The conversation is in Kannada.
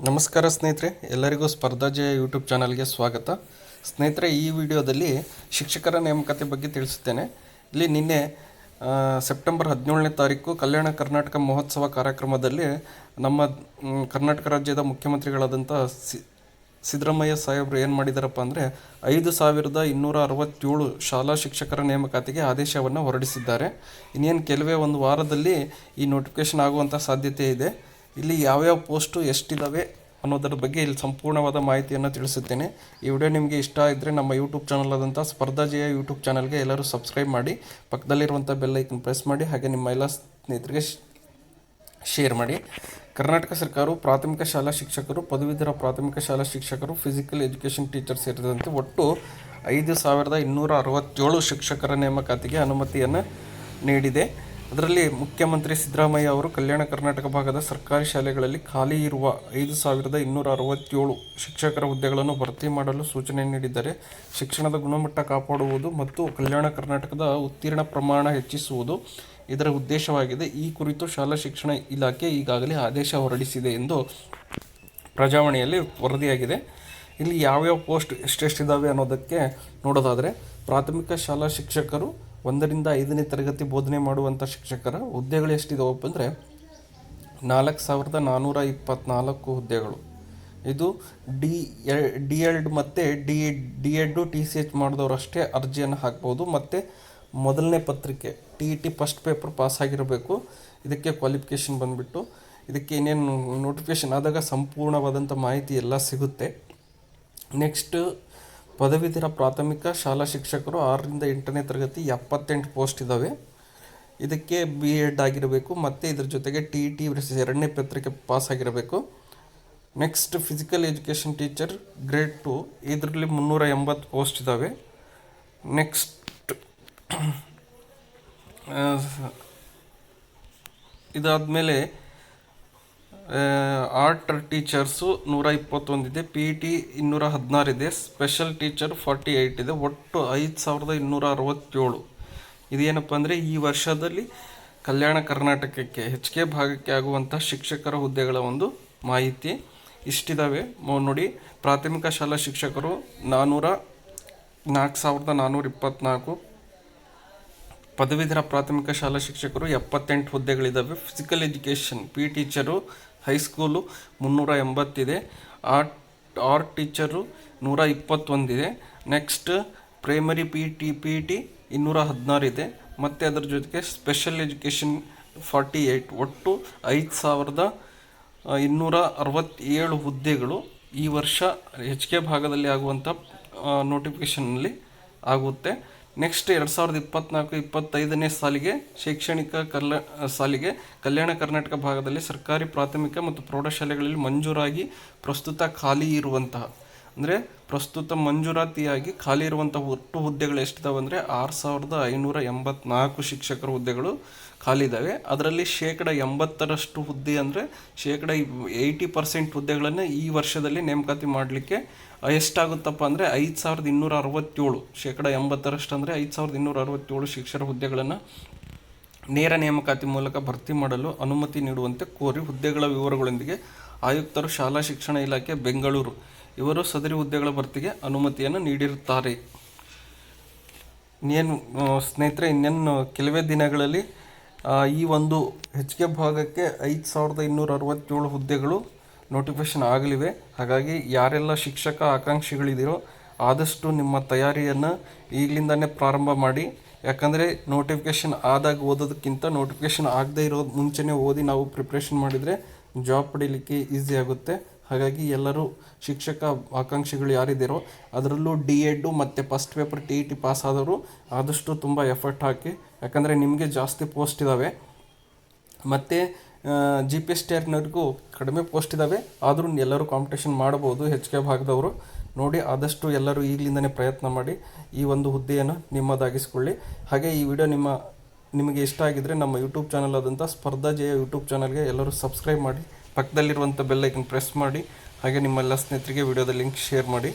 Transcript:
ನಮಸ್ಕಾರ ಸ್ನೇಹಿತರೆ, ಎಲ್ಲರಿಗೂ ಸ್ಪರ್ಧಾಜಯ ಯೂಟ್ಯೂಬ್ ಚಾನಲ್ಗೆ ಸ್ವಾಗತ. ಸ್ನೇಹಿತರೆ, ಈ ವಿಡಿಯೋದಲ್ಲಿ ಶಿಕ್ಷಕರ ನೇಮಕಾತಿ ಬಗ್ಗೆ ತಿಳಿಸುತ್ತೇನೆ. ಇಲ್ಲಿ ನಿನ್ನೆ ಸೆಪ್ಟೆಂಬರ್ 17ನೇ ತಾರೀಕು ಕಲ್ಯಾಣ ಕರ್ನಾಟಕ ಮಹೋತ್ಸವ ಕಾರ್ಯಕ್ರಮದಲ್ಲಿ ನಮ್ಮ ಕರ್ನಾಟಕ ರಾಜ್ಯದ ಮುಖ್ಯಮಂತ್ರಿಗಳಾದಂಥ ಸಿದ್ದರಾಮಯ್ಯ ಸಾಹೇಬರು ಏನು ಮಾಡಿದಾರಪ್ಪ ಅಂದರೆ 5267 ಶಾಲಾ ಶಿಕ್ಷಕರ ನೇಮಕಾತಿಗೆ ಆದೇಶವನ್ನು ಹೊರಡಿಸಿದ್ದಾರೆ. ಇನ್ನೇನು ಕೆಲವೇ ಒಂದು ವಾರದಲ್ಲಿ ಈ ನೋಟಿಫಿಕೇಷನ್ ಆಗುವಂಥ ಸಾಧ್ಯತೆ ಇದೆ. ಇಲ್ಲಿ ಯಾವ್ಯಾವ ಪೋಸ್ಟು ಎಷ್ಟಿದ್ದಾವೆ ಅನ್ನೋದರ ಬಗ್ಗೆ ಇಲ್ಲಿ ಸಂಪೂರ್ಣವಾದ ಮಾಹಿತಿಯನ್ನು ತಿಳಿಸುತ್ತೇನೆ. ಈ ವಿಡಿಯೋ ನಿಮಗೆ ಇಷ್ಟ ಇದ್ದರೆ ನಮ್ಮ ಯೂಟ್ಯೂಬ್ ಚಾನಲ್ ಆದಂಥ ಸ್ಪರ್ಧಾಜಯ ಯೂಟ್ಯೂಬ್ ಚಾನಲ್ಗೆ ಎಲ್ಲರೂ ಸಬ್ಸ್ಕ್ರೈಬ್ ಮಾಡಿ, ಪಕ್ಕದಲ್ಲಿರುವಂಥ ಬೆಲ್ ಐಕನ್ ಪ್ರೆಸ್ ಮಾಡಿ, ಹಾಗೆ ನಿಮ್ಮ ಎಲ್ಲ ಸ್ನೇಹಿತರಿಗೆ ಶೇರ್ ಮಾಡಿ. ಕರ್ನಾಟಕ ಸರ್ಕಾರವು ಪ್ರಾಥಮಿಕ ಶಾಲಾ ಶಿಕ್ಷಕರು, ಪದವೀಧರ ಪ್ರಾಥಮಿಕ ಶಾಲಾ ಶಿಕ್ಷಕರು, ಫಿಸಿಕಲ್ ಎಜುಕೇಷನ್ ಟೀಚರ್ ಸೇರಿದಂತೆ ಒಟ್ಟು 5267 ಶಿಕ್ಷಕರ ನೇಮಕಾತಿಗೆ ಅನುಮತಿಯನ್ನು ನೀಡಿದೆ. ಅದರಲ್ಲಿ ಮುಖ್ಯಮಂತ್ರಿ ಸಿದ್ದರಾಮಯ್ಯ ಅವರು ಕಲ್ಯಾಣ ಕರ್ನಾಟಕ ಭಾಗದ ಸರ್ಕಾರಿ ಶಾಲೆಗಳಲ್ಲಿ ಖಾಲಿ ಇರುವ 5267 ಶಿಕ್ಷಕರ ಹುದ್ದೆಗಳನ್ನು ಭರ್ತಿ ಮಾಡಲು ಸೂಚನೆ ನೀಡಿದ್ದಾರೆ. ಶಿಕ್ಷಣದ ಗುಣಮಟ್ಟ ಕಾಪಾಡುವುದು ಮತ್ತು ಕಲ್ಯಾಣ ಕರ್ನಾಟಕದ ಉತ್ತೀರ್ಣ ಪ್ರಮಾಣ ಹೆಚ್ಚಿಸುವುದು ಇದರ ಉದ್ದೇಶವಾಗಿದೆ. ಈ ಕುರಿತು ಶಾಲಾ ಶಿಕ್ಷಣ ಇಲಾಖೆ ಈಗಾಗಲೇ ಆದೇಶ ಹೊರಡಿಸಿದೆ ಎಂದು ಪ್ರಜಾವಾಣಿಯಲ್ಲಿ ವರದಿಯಾಗಿದೆ. ಇಲ್ಲಿ ಯಾವ್ಯಾವ ಪೋಸ್ಟ್ ಎಷ್ಟೆಷ್ಟಿದ್ದಾವೆ ಅನ್ನೋದಕ್ಕೆ ನೋಡೋದಾದರೆ, ಪ್ರಾಥಮಿಕ ಶಾಲಾ ಶಿಕ್ಷಕರು 1ರಿಂದ 5ನೇ ತರಗತಿ ಬೋಧನೆ ಮಾಡುವಂಥ ಶಿಕ್ಷಕರ ಹುದ್ದೆಗಳು ಎಷ್ಟಿದಾವಪ್ಪ ಅಂದರೆ 4424 ಹುದ್ದೆಗಳು. ಇದು ಡಿ.ಎಡ್ ಮತ್ತು ಡಿ.ಎಡ್ TCH ಮಾಡಿದವರು ಅಷ್ಟೇ ಅರ್ಜಿಯನ್ನು ಹಾಕ್ಬೋದು. ಮತ್ತು ಮೊದಲನೇ ಪತ್ರಿಕೆ TET ಫಸ್ಟ್ ಪೇಪರ್ ಪಾಸ್ ಆಗಿರಬೇಕು. ಇದಕ್ಕೆ ಕ್ವಾಲಿಫಿಕೇಷನ್ ಬಂದುಬಿಟ್ಟು ಇದಕ್ಕೆ ಇನ್ನೇನು ನೋಟಿಫಿಕೇಷನ್ ಆದಾಗ ಸಂಪೂರ್ಣವಾದಂಥ ಮಾಹಿತಿ ಎಲ್ಲ ಸಿಗುತ್ತೆ. ನೆಕ್ಸ್ಟ್, ಪದವೀಧರ ಪ್ರಾಥಮಿಕ ಶಾಲಾ ಶಿಕ್ಷಕರು 6ರಿಂದ 8ನೇ ತರಗತಿ 78 ಪೋಸ್ಟ್ ಇದ್ದಾವೆ. ಇದಕ್ಕೆ B.Ed ಆಗಿರಬೇಕು ಮತ್ತು ಇದ್ರ ಜೊತೆಗೆ TET 2ನೇ ಪತ್ರಿಕೆ ಪಾಸ್ ಆಗಿರಬೇಕು. Next, physical education teacher grade 2 ಇದರಲ್ಲಿ 380 ಪೋಸ್ಟ್ ಇದ್ದಾವೆ. ನೆಕ್ಸ್ಟ್, ಇದಾದಮೇಲೆ ಆರ್ಟ್ ಟೀಚರ್ಸು 121 ಇದೆ, PET 216 ಇದೆ, ಸ್ಪೆಷಲ್ ಟೀಚರ್ 48 ಇದೆ. ಒಟ್ಟು 5267. ಇದೇನಪ್ಪ ಅಂದರೆ ಈ ವರ್ಷದಲ್ಲಿ ಕಲ್ಯಾಣ ಕರ್ನಾಟಕಕ್ಕೆ ಹೆಚ್ಚಿಗೆ ಭಾಗಕ್ಕೆ ಆಗುವಂಥ ಶಿಕ್ಷಕರ ಹುದ್ದೆಗಳ ಒಂದು ಮಾಹಿತಿ ಇಷ್ಟಿದ್ದಾವೆ ನೋಡಿ. ಪ್ರಾಥಮಿಕ ಶಾಲಾ ಶಿಕ್ಷಕರು 4424, ಪದವೀಧರ ಪ್ರಾಥಮಿಕ ಶಾಲಾ ಶಿಕ್ಷಕರು 78 ಹುದ್ದೆಗಳಿದ್ದಾವೆ. Physical education P teacher high school 380 ಇದೆ. ಆರ್ಟ್ ಟೀಚರು 121 ಇದೆ. ನೆಕ್ಸ್ಟ್, ಪ್ರೈಮರಿ PET 216 ಇದೆ. ಮತ್ತು ಅದರ ಜೊತೆಗೆ ಸ್ಪೆಷಲ್ ಎಜುಕೇಷನ್ 48. ಒಟ್ಟು 5267 ಹುದ್ದೆಗಳು ಈ ವರ್ಷ ಹೆಚ್ಚಿಗೆ ಭಾಗದಲ್ಲಿ ಆಗುವಂಥ ನೋಟಿಫಿಕೇಷನ್ನಲ್ಲಿ ಆಗುತ್ತೆ. ನೆಕ್ಸ್ಟ್, 2024-25ನೇ ಸಾಲಿಗೆ ಶೈಕ್ಷಣಿಕ ಸಾಲಿಗೆ ಕಲ್ಯಾಣ ಕರ್ನಾಟಕ ಭಾಗದಲ್ಲಿ ಸರ್ಕಾರಿ ಪ್ರಾಥಮಿಕ ಮತ್ತು ಪ್ರೌಢಶಾಲೆಗಳಲ್ಲಿ ಮಂಜೂರಾಗಿ ಪ್ರಸ್ತುತ ಖಾಲಿ ಇರುವಂತಹ ಪ್ರಸ್ತುತ ಮಂಜೂರಾತಿಯಾಗಿ ಖಾಲಿ ಇರುವಂಥ ಒಟ್ಟು ಹುದ್ದೆಗಳು ಎಷ್ಟಿದಾವೆ ಅಂದರೆ 6584 ಶಿಕ್ಷಕರ ಹುದ್ದೆಗಳು ಖಾಲಿ ಇದ್ದಾವೆ. ಅದರಲ್ಲಿ 80% ಹುದ್ದೆ ಅಂದರೆ 80% ಹುದ್ದೆಗಳನ್ನು ಈ ವರ್ಷದಲ್ಲಿ ನೇಮಕಾತಿ ಮಾಡಲಿಕ್ಕೆ ಎಷ್ಟಾಗುತ್ತಪ್ಪ ಅಂದರೆ 5267, 80% ಅಂದರೆ 5267 ಶಿಕ್ಷಕರ ಹುದ್ದೆಗಳನ್ನು ನೇರ ನೇಮಕಾತಿ ಮೂಲಕ ಭರ್ತಿ ಮಾಡಲು ಅನುಮತಿ ನೀಡುವಂತೆ ಕೋರಿ ಹುದ್ದೆಗಳ ವಿವರಗಳೊಂದಿಗೆ ಆಯುಕ್ತರು, ಶಾಲಾ ಶಿಕ್ಷಣ ಇಲಾಖೆ, ಬೆಂಗಳೂರು ಇವರು ಸದರಿ ಹುದ್ದೆಗಳ ಭರ್ತಿಗೆ ಅನುಮತಿಯನ್ನು ನೀಡಿರುತ್ತಾರೆ. ಸ್ನೇಹಿತರೆ, ಇನ್ನೇನು ಕೆಲವೇ ದಿನಗಳಲ್ಲಿ ಈ ಒಂದು ಹೆಚ್ಚಿಗೆ ಭಾಗಕ್ಕೆ 5267 ಹುದ್ದೆಗಳು ನೋಟಿಫಿಕೇಷನ್ ಆಗಲಿವೆ. ಹಾಗಾಗಿ ಯಾರೆಲ್ಲ ಶಿಕ್ಷಕ ಆಕಾಂಕ್ಷಿಗಳಿದ್ದೀರೋ ಆದಷ್ಟು ನಿಮ್ಮ ತಯಾರಿಯನ್ನು ಈಗಲಿಂದನೇ ಪ್ರಾರಂಭ ಮಾಡಿ. ಯಾಕಂದರೆ ನೋಟಿಫಿಕೇಷನ್ ಆದಾಗ ಓದೋದಕ್ಕಿಂತ ನೋಟಿಫಿಕೇಷನ್ ಆಗದೇ ಇರೋ ಮುಂಚೆನೇ ಓದಿ ನಾವು ಪ್ರಿಪ್ರೇಷನ್ ಮಾಡಿದರೆ ಜಾಬ್ ಪಡೀಲಿಕ್ಕೆ ಈಸಿ ಆಗುತ್ತೆ. ಹಾಗಾಗಿ ಎಲ್ಲರೂ ಶಿಕ್ಷಕ ಆಕಾಂಕ್ಷಿಗಳು ಯಾರಿದ್ದೀರೋ ಅದರಲ್ಲೂ D.Ed ಮತ್ತು ಫಸ್ಟ್ ಪೇಪರ್ TET ಪಾಸ್ ಆದವರು ಆದಷ್ಟು ತುಂಬ ಎಫರ್ಟ್ ಹಾಕಿ. ಯಾಕಂದರೆ ನಿಮಗೆ ಜಾಸ್ತಿ ಪೋಸ್ಟ್ ಇದ್ದಾವೆ ಮತ್ತು GPSTನವರಿಗೂ ಕಡಿಮೆ ಪೋಸ್ಟ್ ಇದ್ದಾವೆ. ಆದರೂ ಎಲ್ಲರೂ ಕಾಂಪಿಟೇಷನ್ ಮಾಡ್ಬೋದು ಹೆಚ್ಚಿಗೆ ಭಾಗದವರು. ನೋಡಿ, ಆದಷ್ಟು ಎಲ್ಲರೂ ಈಗಲಿಂದನೇ ಪ್ರಯತ್ನ ಮಾಡಿ ಈ ಒಂದು ಹುದ್ದೆಯನ್ನು ನಿಮ್ಮದಾಗಿಸ್ಕೊಳ್ಳಿ. ಹಾಗೆ ಈ ವಿಡಿಯೋ ನಿಮಗೆ ಇಷ್ಟ ಆಗಿದ್ದರೆ ನಮ್ಮ ಯೂಟ್ಯೂಬ್ ಚಾನಲ್ ಆದಂಥ ಸ್ಪರ್ಧಾಜಯ ಯೂಟ್ಯೂಬ್ ಚಾನಲ್ಗೆ ಎಲ್ಲರೂ ಸಬ್ಸ್ಕ್ರೈಬ್ ಮಾಡಿ, ಪಕ್ಕದಲ್ಲಿರುವಂಥ ಬೆಲ್ ಐಕನ್ ಪ್ರೆಸ್ ಮಾಡಿ, ಹಾಗೆ ನಿಮ್ಮೆಲ್ಲ ಸ್ನೇಹಿತರಿಗೆ ವಿಡಿಯೋದ ಲಿಂಕ್ ಶೇರ್ ಮಾಡಿ.